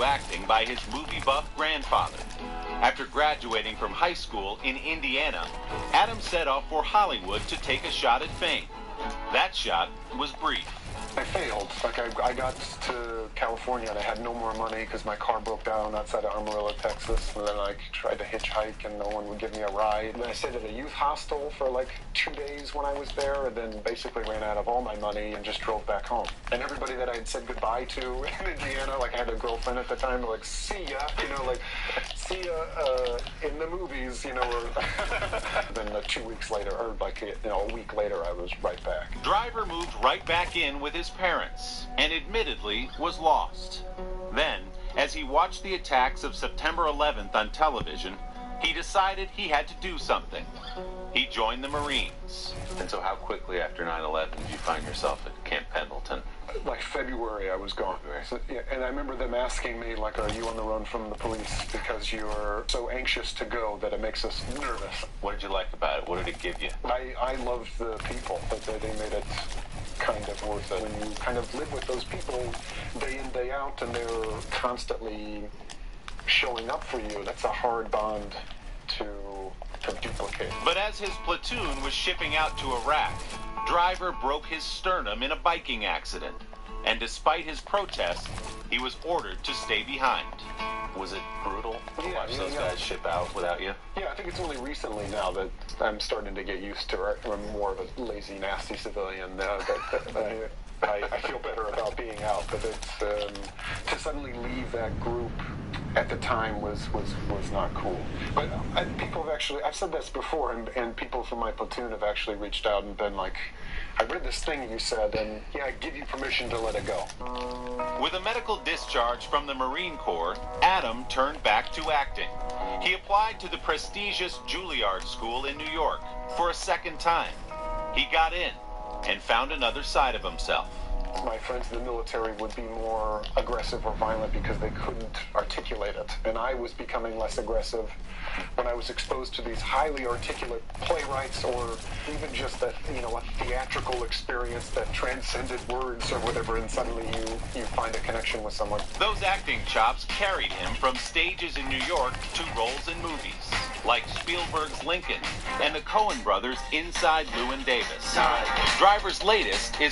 to acting by his movie-buff grandfather. After graduating from high school in Indiana, Adam set off for Hollywood to take a shot at fame. That shot was brief. I failed. Like, I got to California and I had no more money because my car broke down outside of Amarillo, Texas. And then I tried to hitchhike and no one would give me a ride. And then I stayed at a youth hostel for like 2 days when I was there, and then basically ran out of all my money and just drove back home. And everybody that I had said goodbye to in Indiana, like I had a girlfriend at the time, like, see ya, you know, like, see ya in the movies, you know. Or then 2 weeks later, or like, you know, a week later, I was right back. Driver moved right back in with his parents and admittedly was lost. Then, as he watched the attacks of September 11th on television, he decided he had to do something. He joined the Marines. And so how quickly after 9/11 did you find yourself at Camp Pendleton? Like February, I was gone. So, yeah, and I remember them asking me, like, are you on the run from the police because you're so anxious to go that it makes us nervous? What did you like about it? What did it give you? I loved the people. They made it kind of worth it. When you kind of live with those people day in, day out, and they're constantly showing up for you, that's a hard bond to duplicate. But as his platoon was shipping out to Iraq, Driver broke his sternum in a biking accident, and despite his protest, he was ordered to stay behind. Was it brutal to Yeah, watch those yeah. guys ship out without you? Yeah, I think it's only recently now that I'm starting to get used to it. I'm more of a lazy, nasty civilian now that I feel better about being out. But it's to suddenly leave that group at the time was not cool. But people have actually, I've said this before, and people from my platoon have actually reached out and been like, I read this thing you said, and yeah, I give you permission to let it go. With a medical discharge from the Marine Corps, Adam turned back to acting. He applied to the prestigious Juilliard School in New York for a second time. He got in and found another side of himself. My friends in the military would be more aggressive or violent because they couldn't articulate it. And I was becoming less aggressive when I was exposed to these highly articulate playwrights, or even just that, you know, a theatrical experience that transcended words or whatever, and suddenly you find a connection with someone. Those acting chops carried him from stages in New York to roles in movies, like Spielberg's Lincoln and the Coen brothers' Inside Llewyn Davis. Driver's latest is